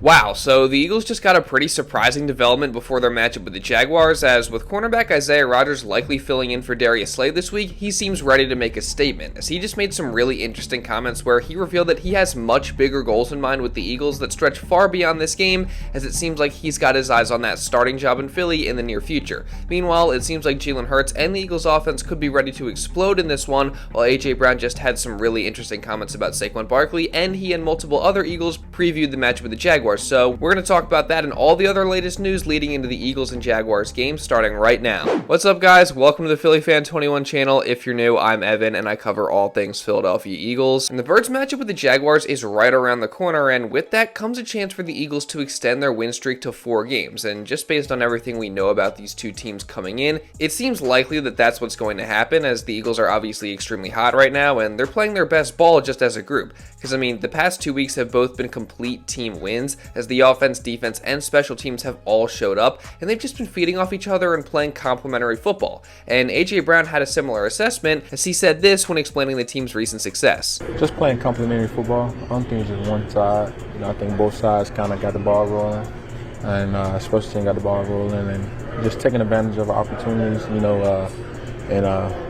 Wow, so the Eagles just got a pretty surprising development before their matchup with the Jaguars, as with cornerback Isaiah Rodgers likely filling in for Darius Slay this week, he seems ready to make a statement, as he just made some really interesting comments where he revealed that he has much bigger goals in mind with the Eagles that stretch far beyond this game, as it seems like he's got his eyes on that starting job in Philly in the near future. Meanwhile, it seems like Jalen Hurts and the Eagles offense could be ready to explode in this one, while AJ Brown just had some really interesting comments about Saquon Barkley, and he and multiple other Eagles previewed the match with the Jaguars. So we're going to talk about that and all the other latest news leading into the Eagles and Jaguars game starting right now. What's up, guys? Welcome to the Philly Fan 21 channel. If you're new, I'm Evan and I cover all things Philadelphia Eagles. And the Birds matchup with the Jaguars is right around the corner, and with that comes a chance for the Eagles to extend their win streak to 4 games. And just based on everything we know about these two teams coming in, it seems likely that that's what's going to happen, as the Eagles are obviously extremely hot right now and they're playing their best ball just as a group. Because, I mean, the past 2 weeks have both been complete team wins, as the offense, defense, and special teams have all showed up, and they've just been feeding off each other and playing complementary football. And AJ Brown had a similar assessment, as he said this when explaining the team's recent success. Just playing complementary football. I don't think it's just one side. I think both sides kind of got the ball rolling, and special team got the ball rolling, and just taking advantage of opportunities, and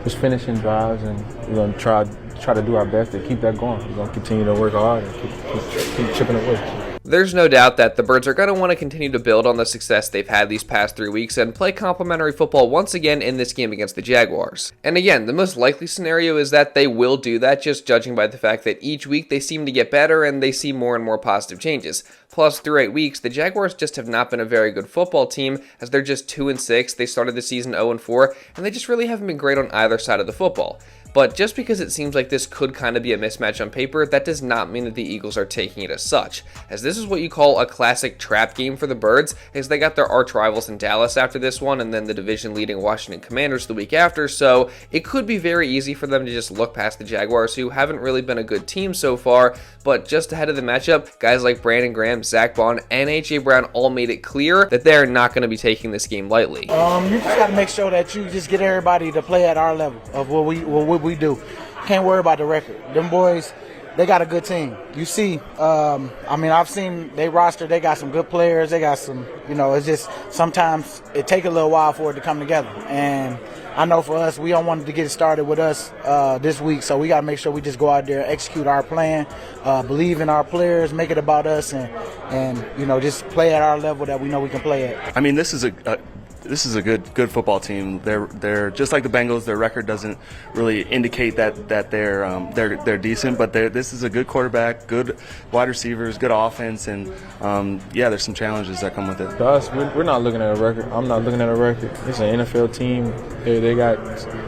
just finishing drives, and we're going to try to do our best to keep that going. We're going to continue to work hard and keep chipping away. There's no doubt that the Birds are going to want to continue to build on the success they've had these past 3 weeks and play complementary football once again in this game against the Jaguars. And again, the most likely scenario is that they will do that, just judging by the fact that each week they seem to get better and they see more and more positive changes. Plus, through 8 weeks, the Jaguars just have not been a very good football team, as they're just 2-6, they started the season 0-4, and they just really haven't been great on either side of the football. But just because it seems like this could kind of be a mismatch on paper, that does not mean that the Eagles are taking it as such, as this is what you call a classic trap game for the Birds, as they got their arch rivals in Dallas after this one, and then the division-leading Washington Commanders the week after, so it could be very easy for them to just look past the Jaguars, who haven't really been a good team so far. But just ahead of the matchup, guys like Brandon Graham, Zack Baun, and AJ Brown all made it clear that they're not going to be taking this game lightly. You just got to make sure that you just get everybody to play at our level of what we do. Can't worry about the record. Them boys, they got a good team. You see, I've seen they roster. They got some good players. They got some, it's just sometimes it take a little while for it to come together. And I know for us, we don't want to get it started with us this week, so we got to make sure we just go out there, execute our plan, believe in our players, make it about us, and just play at our level that we know we can play at. I mean, this is a good football team. They're just like the Bengals. Their record doesn't really indicate that they're decent, but this is a good quarterback, good wide receivers, good offense, and there's some challenges that come with it. To us, we're not looking at a record. I'm not looking at a record. It's an NFL team. They got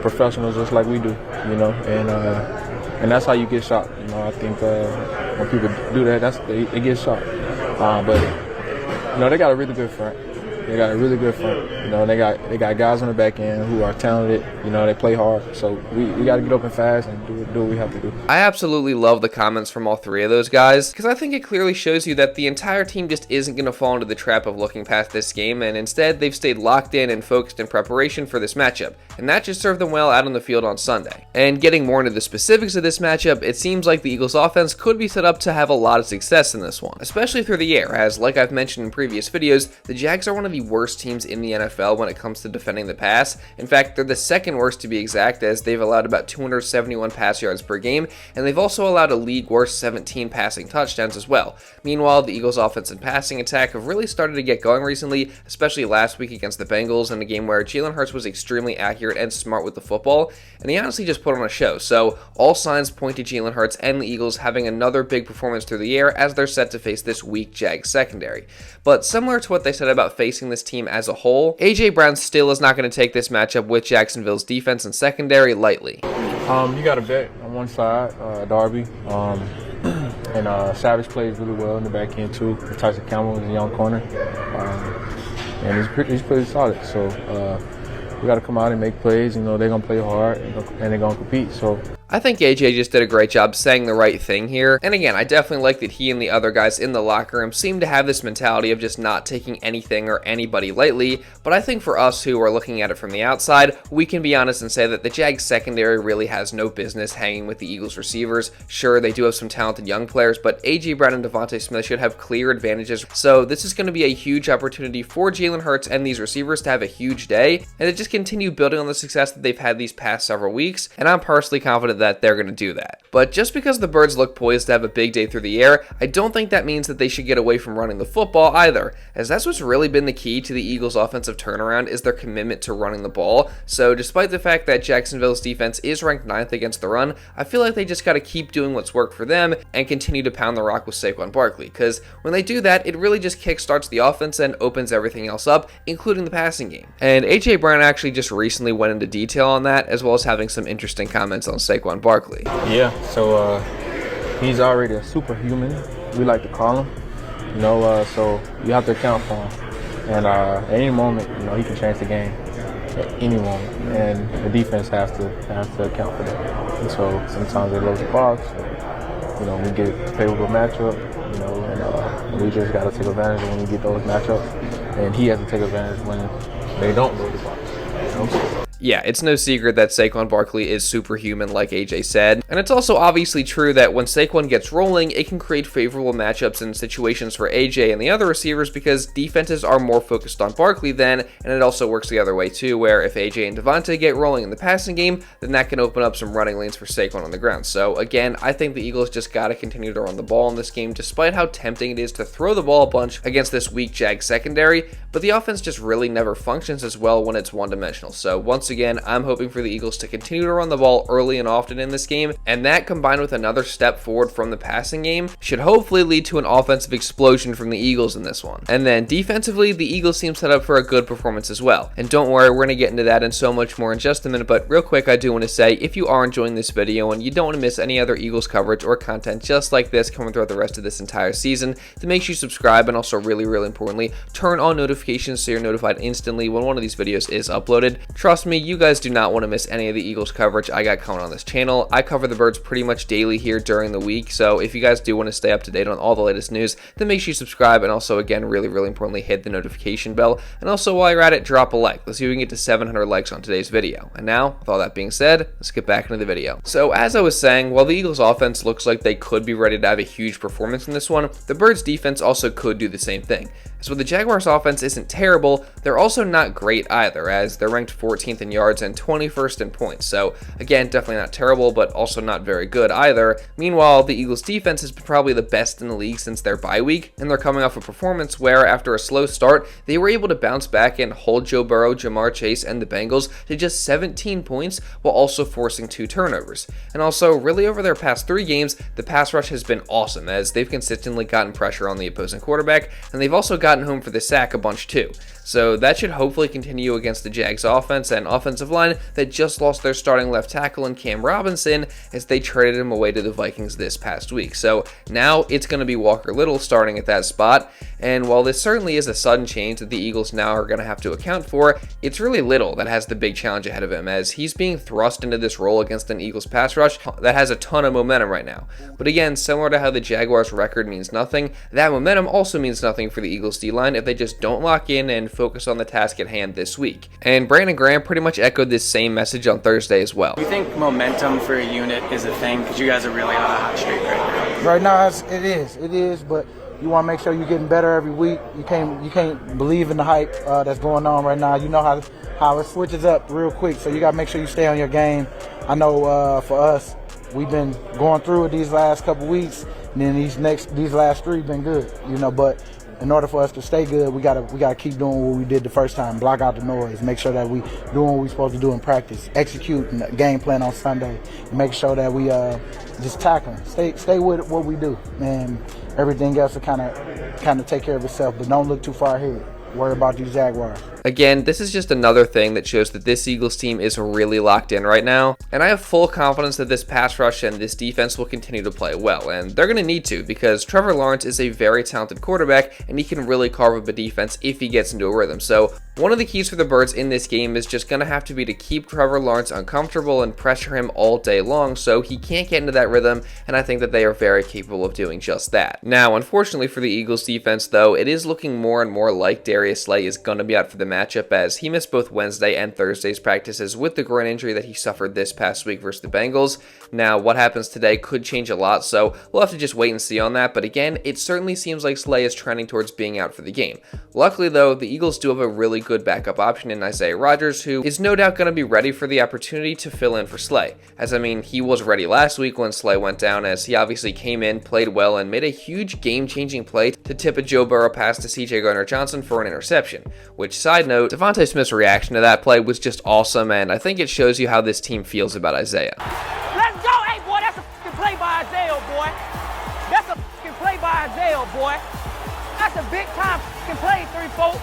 professionals just like we do, and that's how you get shot. I think when people do that, they get shot. But they got a really good front. They got a really good front. They got guys on the back end who are talented. They play hard. So we got to get open fast and do what we have to do. I absolutely love the comments from all 3 of those guys, because I think it clearly shows you that the entire team just isn't going to fall into the trap of looking past this game, and instead they've stayed locked in and focused in preparation for this matchup, and that just served them well out on the field on Sunday. And getting more into the specifics of this matchup, it seems like the Eagles offense could be set up to have a lot of success in this one, especially through the air, as like I've mentioned in previous videos, the Jags are one of the worst teams in the NFL when it comes to defending the pass. In fact, they're the second worst to be exact, as they've allowed about 271 pass yards per game, and they've also allowed a league worst 17 passing touchdowns as well. Meanwhile, the Eagles' offense and passing attack have really started to get going recently, especially last week against the Bengals in a game where Jalen Hurts was extremely accurate and smart with the football, and he honestly just put on a show. So all signs point to Jalen Hurts and the Eagles having another big performance through the air as they're set to face this weak Jags secondary. But similar to what they said about facing this team as a whole, AJ Brown still is not going to take this matchup with Jacksonville's defense and secondary lightly. You got a vet on one side, Darby, and Savage plays really well in the back end too. Tyson Campbell is a young corner, and he's pretty solid. So we got to come out and make plays. They're going to play hard and they're going to compete. So I think AJ just did a great job saying the right thing here. And again, I definitely like that he and the other guys in the locker room seem to have this mentality of just not taking anything or anybody lightly. But I think for us who are looking at it from the outside, we can be honest and say that the Jags secondary really has no business hanging with the Eagles receivers. Sure, they do have some talented young players, but AJ Brown and Devontae Smith should have clear advantages. So this is going to be a huge opportunity for Jalen Hurts and these receivers to have a huge day and to just continue building on the success that they've had these past several weeks. And I'm personally confident that they're going to do that. But just because the Birds look poised to have a big day through the air, I don't think that means that they should get away from running the football either, as that's what's really been the key to the Eagles' offensive turnaround is their commitment to running the ball. So despite the fact that Jacksonville's defense is ranked 9th against the run, I feel like they just got to keep doing what's worked for them and continue to pound the rock with Saquon Barkley, because when they do that, it really just kickstarts the offense and opens everything else up, including the passing game. And AJ Brown actually just recently went into detail on that, as well as having some interesting comments on Saquon Barkley. Yeah, so he's already a superhuman, we like to call him. So you have to account for him. And at any moment, he can change the game at any moment. And the defense has to account for that. And so sometimes they load the box. We get a favorable matchup, and we just got to take advantage when we get those matchups. And he has to take advantage when they don't load the box. Yeah, it's no secret that Saquon Barkley is superhuman, like AJ said, and it's also obviously true that when Saquon gets rolling, it can create favorable matchups and situations for AJ and the other receivers because defenses are more focused on Barkley then, and it also works the other way too, where if AJ and Devontae get rolling in the passing game, then that can open up some running lanes for Saquon on the ground. So again, I think the Eagles just got to continue to run the ball in this game, despite how tempting it is to throw the ball a bunch against this weak Jags secondary, but the offense just really never functions as well when it's one-dimensional. So once again, I'm hoping for the Eagles to continue to run the ball early and often in this game, and that combined with another step forward from the passing game should hopefully lead to an offensive explosion from the Eagles in this one. And then defensively, the Eagles seem set up for a good performance as well. And don't worry, we're going to get into that and so much more in just a minute, but real quick, I do want to say, if you are enjoying this video and you don't want to miss any other Eagles coverage or content just like this coming throughout the rest of this entire season, then make sure you subscribe and also really importantly, turn on notifications so you're notified instantly when one of these videos is uploaded. Trust me, you guys do not want to miss any of the Eagles coverage I got coming on this channel. I cover the Birds pretty much daily here during the week, so if you guys do want to stay up to date on all the latest news, then make sure you subscribe and also, again, really importantly, hit the notification bell. And also, while you're at it, drop a like. Let's see if we can get to 700 likes on today's video. And now, with all that being said, let's get back into the video. So as I was saying, while the Eagles offense looks like they could be ready to have a huge performance in this one, the Birds defense also could do the same thing. So the Jaguars offense isn't terrible, they're also not great either, as they're ranked 14th in yards and 21st in points. So again, definitely not terrible, but also not very good either. Meanwhile, the Eagles defense has been probably the best in the league since their bye week, and they're coming off a performance where after a slow start, they were able to bounce back and hold Joe Burrow, Jamar Chase, and the Bengals to just 17 points while also forcing 2 turnovers. And also, really over their past 3 games, the pass rush has been awesome as they've consistently gotten pressure on the opposing quarterback, and they've also gotten home for the sack a bunch too. So that should hopefully continue against the Jags offense and offensive line that just lost their starting left tackle in Cam Robinson as they traded him away to the Vikings this past week. So now it's going to be Walker Little starting at that spot. And while this certainly is a sudden change that the Eagles now are going to have to account for, it's really Little that has the big challenge ahead of him as he's being thrust into this role against an Eagles pass rush that has a ton of momentum right now. But again, similar to how the Jaguars record means nothing, that momentum also means nothing for the Eagles D-line if they just don't lock in and focus on the task at hand this week. And Brandon Graham pretty much echoed this same message on Thursday as well. Do you think momentum for a unit is a thing? Because you guys are really on a hot streak right now. Right now, it is, but you want to make sure you're getting better every week. You can't believe in the hype that's going on right now. You know how it switches up real quick, so you got to make sure you stay on your game. I know for us, we've been going through it these last couple weeks, and then these last 3 been good, but in order for us to stay good, we gotta keep doing what we did the first time, block out the noise, make sure that we doing what we're supposed to do in practice, execute the game plan on Sunday, and make sure that we just tackling, stay with what we do, and everything else will kind of take care of itself. But don't look too far ahead. Worry about these Jaguars. Again, this is just another thing that shows that this Eagles team is really locked in right now, and I have full confidence that this pass rush and this defense will continue to play well, and they're going to need to because Trevor Lawrence is a very talented quarterback and he can really carve up a defense if he gets into a rhythm. So one of the keys for the Birds in this game is just going to have to be to keep Trevor Lawrence uncomfortable and pressure him all day long so he can't get into that rhythm, and I think that they are very capable of doing just that. Now, unfortunately for the Eagles defense though, it is looking more and more like Darius Slay is going to be out for the matchup, as he missed both Wednesday and Thursday's practices with the groin injury that he suffered this past week versus the Bengals. Now, what happens today could change a lot, so we'll have to just wait and see on that, but again, it certainly seems like Slay is trending towards being out for the game. Luckily though, the Eagles do have a really good backup option in Isaiah Rodgers, who is no doubt going to be ready for the opportunity to fill in for Slay. As I mean, he was ready last week when Slay went down, as he obviously came in, played well, and made a huge game-changing play to tip a Joe Burrow pass to CJ Gardner-Johnson for an interception. Which, side note, Devontae Smith's reaction to that play was just awesome, and I think it shows you how this team feels about Isaiah. Let's go! Hey, boy, that's a f***ing play by Isaiah, boy. That's a f***ing play by Isaiah, boy. That's a big-time f***ing play, 3-4.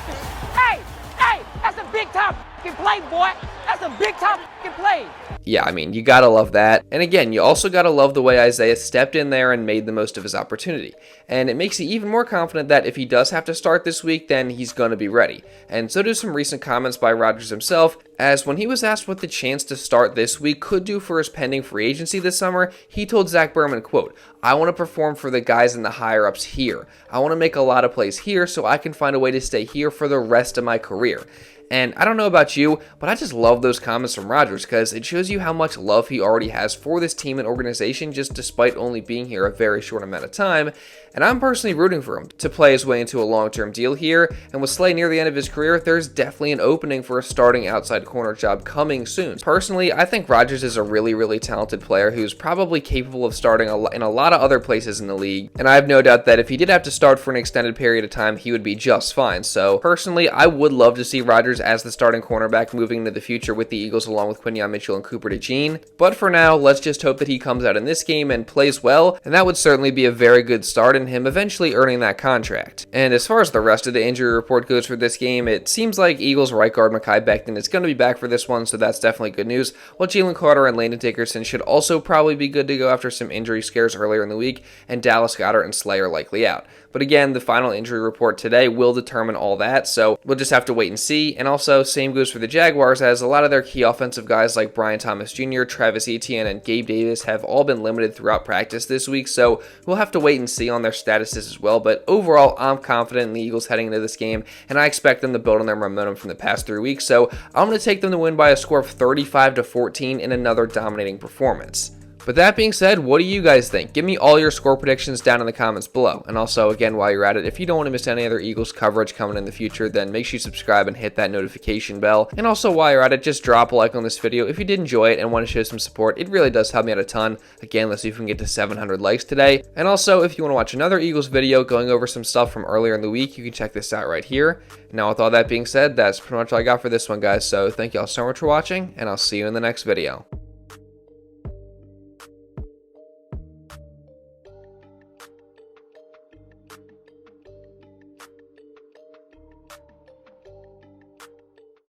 Hey, that's a big-time f***ing play, boy. That's a big-time f***ing play. Yeah, I mean, you gotta love that. And again, you also gotta love the way Isaiah stepped in there and made the most of his opportunity. And it makes you even more confident that if he does have to start this week, then he's gonna be ready. And so do some recent comments by Rodgers himself, as when he was asked what the chance to start this week could do for his pending free agency this summer, he told Zack Baun, quote, "I want to perform for the guys in the higher ups here. I want to make a lot of plays here so I can find a way to stay here for the rest of my career." And I don't know about you, but I just love those comments from Rodgers because it shows you how much love he already has for this team and organization just despite only being here a very short amount of time. And I'm personally rooting for him to play his way into a long-term deal here, and with Slay near the end of his career, there's definitely an opening for a starting outside corner job coming soon. Personally, I think Rodgers is a really talented player who's probably capable of starting in a lot of other places in the league, and I have no doubt that if he did have to start for an extended period of time, he would be just fine. So personally, I would love to see Rodgers as the starting cornerback moving into the future with the Eagles along with Quinyon Mitchell and Cooper DeJean, but for now, let's just hope that he comes out in this game and plays well, and that would certainly be a very good start in him eventually earning that contract. And as far as the rest of the injury report goes for this game, it seems like Eagles right guard Mekhi Becton is going to be back for this one, so that's definitely good news, while Jalen Carter and Landon Dickerson should also probably be good to go after some injury scares earlier in the week, and Dallas Goedert and Slay are likely out. But again, the final injury report today will determine all that, so we'll just have to wait and see. And also, same goes for the Jaguars, as a lot of their key offensive guys like Brian Thomas Jr., Travis Etienne, and Gabe Davis have all been limited throughout practice this week, so we'll have to wait and see on their statuses as well. But overall, I'm confident in the Eagles heading into this game, and I expect them to build on their momentum from the past 3 weeks, so I'm going to take them to win by a score of 35-14 in another dominating performance. But that being said, what do you guys think? Give me all your score predictions down in the comments below. And also, again, while you're at it, if you don't want to miss any other Eagles coverage coming in the future, then make sure you subscribe and hit that notification bell. And also, while you're at it, just drop a like on this video if you did enjoy it and want to show some support. It really does help me out a ton. Again, let's see if we can get to 700 likes today. And also, if you want to watch another Eagles video going over some stuff from earlier in the week, you can check this out right here. Now, with all that being said, that's pretty much all I got for this one, guys. So thank you all so much for watching, and I'll see you in the next video.